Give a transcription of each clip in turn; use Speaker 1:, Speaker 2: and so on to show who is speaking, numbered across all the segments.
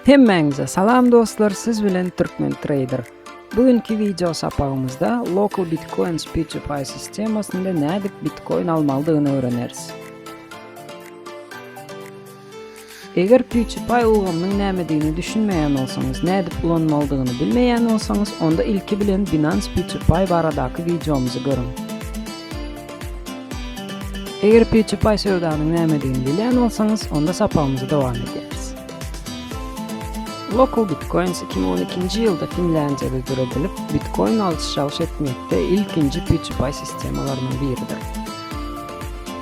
Speaker 1: Hemmeňize salam dostlar, siz bilen Türkmen Trader. Bugünkü video sapağımızda Local Bitcoins P2P sistemasında nädip Bitcoin almalydygyny öğreneriz. Eger P2P ugamynyň nämedigini düşünmeýän bolsaňyz, nädip ulanmalydygyny bilmeýän bolsaňyz, onda ilki bilen Binance P2P baradaky videomuzy görüň. Eger P2P söwdanyň nämedigini bilýän bolsaňyz, onda sapağımyzy dowam ederiz. Local Bitcoins 2012 ýylda Finlandiýada düredilip, Bitcoin alış-salyş etmekde ilkinji P2P sistemalarından biridir.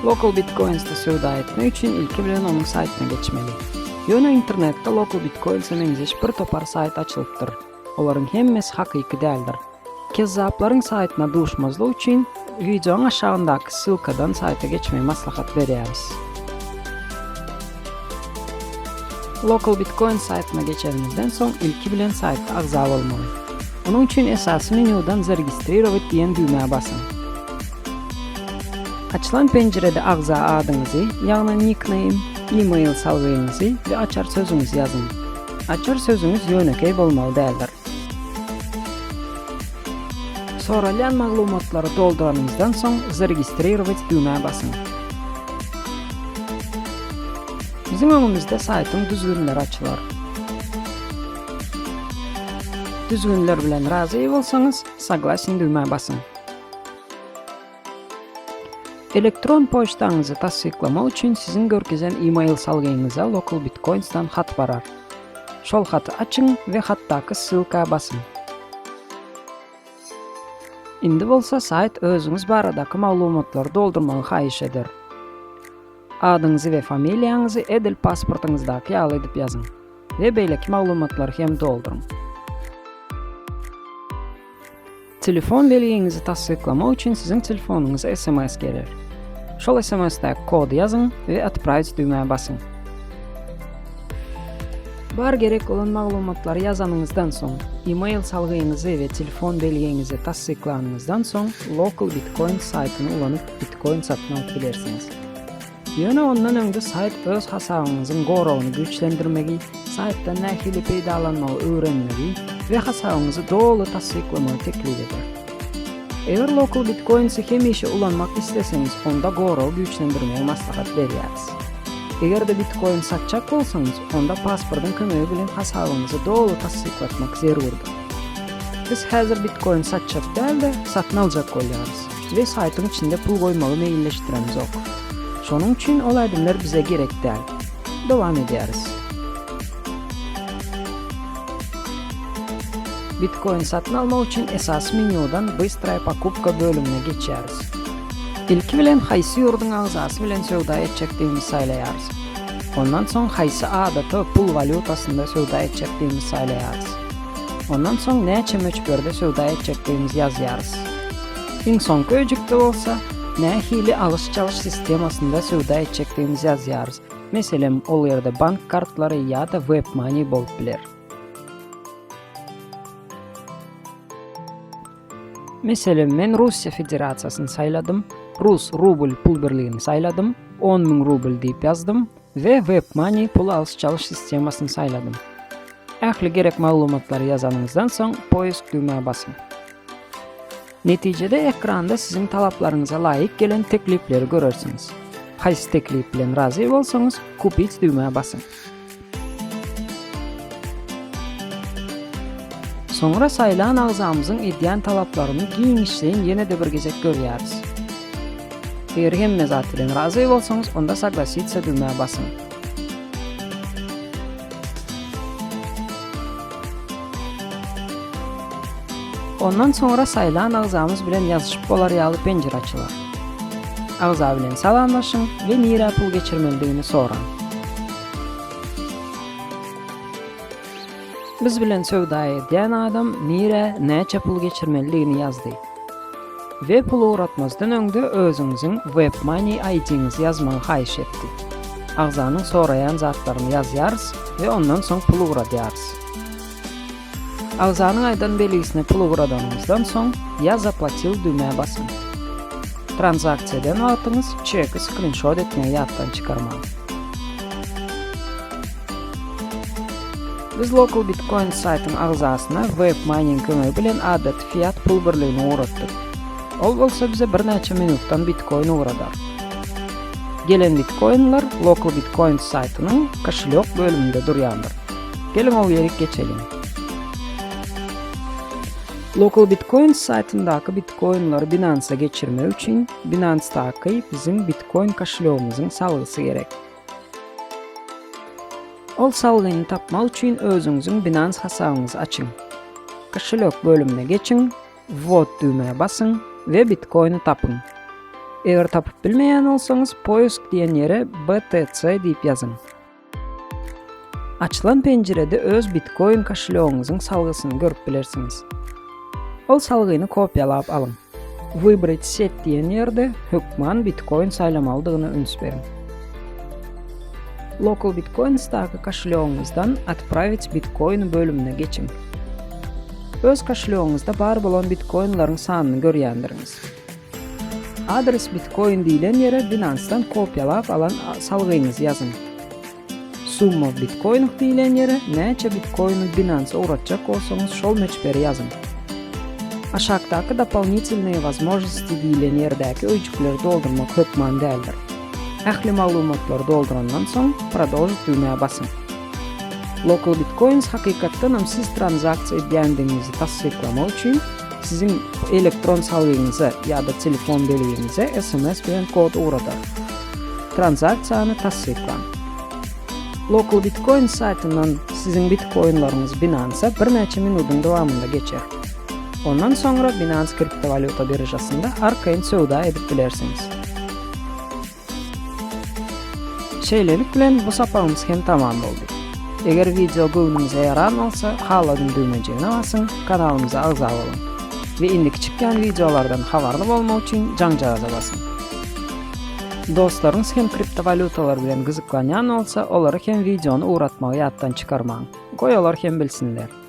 Speaker 1: Local Bitcoins'ta söwda etmek üçin ilki bilen onuň saýtyna geçmeli. Ýöne internetde Local Bitcoins emeňiz bir topar saýt açylypdyr. Olaryň hemmesi hakyky däldir. Kezzaplaryň saýtyna duşmazlyk üçin videoň aşagyndaky ssylkadan saýta geçmeýi maslahat berýäris. Local Bitcoin saýtyna geçerimizden soň ilki bilen saýtda agza bolmaly. Onuň üçin esasy menudan "Zaregistrировать" diýen düýmeye basyň. Açylan penjerede agza adyňyzy, ýagny nickname, e-mail salgyňyzy we açar sözüňizi ýazyň. Açar sözüňiz ýönekey bolmaly däldir. Soralýan maglumatlary dolduranyňyzdan soň "Zaregistrировать" düýmeye basyň. Bizim öňümizde saýtyň düzgünleri açylar. Düzgünler bilen razy bolsaňyz, "Согласен" düýmeye basyň. Elektron poçtaňyzy tasdiklamak üçin sizin görkezen e-mail salgyňyza Local Bitcoins'tan hat barar. Şol haty açyň we hatdaky ssylka basyň. Indi bolsa saýt özüňiz baradaky maglumatlary doldurmagy haýyş eder. Adyňyzy we familiýaňyzy edil pasportyňyzdaky ýaly edip ýazyň we beýleki maglumatlary hem dolduryň. Telefon belgiňizi tasdiklamak üçin siziň telefonuňyza SMS gelir. Şol SMS-de kod ýazyň we "Отправить" düýmeye basyň. Bar gerek olan maglumatlary ýazanyňyzdan soň, e-mail salgyňyzy we telefon belgiňizi tasdiklanyňyzdan soň Local Bitcoin saýtyna ulanyp Bitcoin satyn alyp bilersiňiz. Ýöne ondan öňde saýt öz hasabyňyzyň gorawyny güýçlendirmegi, saýtda nähili peýdalanmagy öwrenmegi we hasabyňyzy dolu tasdiklamagy teklip eder. Eger Local Bitcoins'y hemişe ulanmak isteseňiz, onda gorawy güýçlendirmegi maslahat berýäris. Eger-de Bitcoin satjak bolsaňyz, onda pasportyň kömegi bilen hasabyňyzy dolu tasdiklatmak zerurdur. Biz häzir Bitcoin satjak däl-de satyn aljak bolýarys we saýtyň içinde pul goýmagy meýilleşdiremiz ok. Şonuň üçin ol adymlar bize gerek däl. Dowam edýäris. Bitcoin satyn almak üçin esas menudan "Быстрая покупка" bölümine geçýäris. İlki bilen haýsy ýurdun agzasy bilen söwda etjekdigini saýlaýarys. Ondan soň haýsy adaty pul valutasynda söwda etjekdigini saýlaýarys. Ondan soň näçe möçberde söwda etjekdigimizi ýazýarys. Iň soňky öjükde bolsa, nähili alış-çalış sistemasynda söwda etjekdigimizi ýazýarys. Meselem, ol ýerde bank kartlary ýa-da WebMoney bolup biler. Meselem, men Russiýa Federasiýasyny saýladym, Rus rubl pul birligini saýladym, 10.000 rubl diýip ýazdym we WebMoney pul alış-çalış sistemasyny saýladym. Ähli gerek maglumatlary ýazanyňyzdan soň "Poýsk" düýmeye basyň. Netijede ekranda sizin talaplaryňyza laýyk gelen teklipleri görersiňiz. Haýsy teklip bilen razy bolsaňyz, "Kupit" düýmeye basyň. Soňra saýlan agzamyzyň edýän talaplaryny giňişleýin ýene-de bir gezek görýäris. Eger hemme zat bilen razy bolsaňyz, onda "Согласиться" düýmeye basyň. Ondan sonra saýlan agzamyz bilen ýazyşyp bolar ýaly penjere açylar. Agza bilen salamlaşyň we nire pul geçirmelidigini soraň. Biz bilen söwda edýän adam nire, näçe pul geçirmelidigini ýazdy. We pul uğratmazdan öňde özüňiziň WebMoney ID-ňizi ýazmagy haýyş etdi. Agzanyň soraýan zatlaryny ýazýarys we ondan soň pul uğratýarys. Agzanyň aýdan belgisine pul uğradanyňyzdan soň "Я заплатил" düýmeye basyň. Transaksiýadan wagtyňyz çeki screenshot etmeýi ýatdan çykarmagy. Biz Local Bitcoin saytynyň agzasyna web mining kömegi bilen adat fiat pul birligini uğratdyk. Ol bolsa bize bir näçe minutdan Bitcoin uğradar. Gelen Bitcoinler Local Bitcoin saytynyň kaşlyok bölüminde durýandyr. Gelin ol ýere geçelim. Local Bitcoin saytyndaky Bitcoinlary Binance'a geçirmek üçin Binance'daky bizim Bitcoin kaşlyogumyzyň salgysy gerek. Ol salgyny tapmak üçin özüňiziň Binance hasabyňyzy açyň. Kaşlyok bölümine geçiň, Vote düğmeye basın ve Bitcoin'i tapın. Eger tapıp bilmeýän bolsaňyz, poýsk diýen ýere BTC diýip ýazyň. Açylan penjerede öz Bitcoin kaşlyogyňyzyň salgysyny görüp bilersiňiz. Ol salgyny kopýalap alyň. Wybryt set diýen ýerde hökman Bitcoin saýlamalydygyny üns beriň. Local Bitcoin staky kaşlyogyňyzdan Отправить Bitcoin bölümine geçiň. Öz kaşlyogyňyzda bar bolan Bitcoinlaryň sanyny görýändirňiz. Adres Bitcoin diýilen ýere Binance'dan kopýalap alan salgyňyzy ýazyň. Summa Bitcoin diýilen ýere näçe Bitcoin Binance'a uğratjak bolsaňyz şol meçberi ýazyň. Aşağıdaky дополнительные возможности diýilen ýerdäki öýjükleri doldurmak hökman däldir. Ähli maglumatlary doldurandan soň Продолжить düğmeye basın. Local Bitcoins hakykatdan hem siz transaksiýa edýändiňizi tassyklamak üçin sizin elektron salgyňyza ýa-da telefon beligiňize SMS bilen kod uğradar. Transaksiýany tassyklan. Local Bitcoin saytyndan sizin Bitcoinlaryňyz Binance'a bir näçe minutyň dowamında geçer. Ondan sonra Binance kriptovalyuta birjasynda arkaýyn söwda edip bilersiňiz. Şeýlelik bilen bu sapamyz hem tamam boldy. Eger video göwnüňize ýaran bolsa, haladyn düýmejegine basyň, kanalymyza agza bolyň. We indiki çykýan videolardan habarly bolmak üçin jaňjaga basyň. Dostlaryňyz hem kriptovalyutalar bilen gyzyklanýan bolsa, olary hem videonu uğratmagy ýatdan çykarmaň. Goýalar hem bilsinler.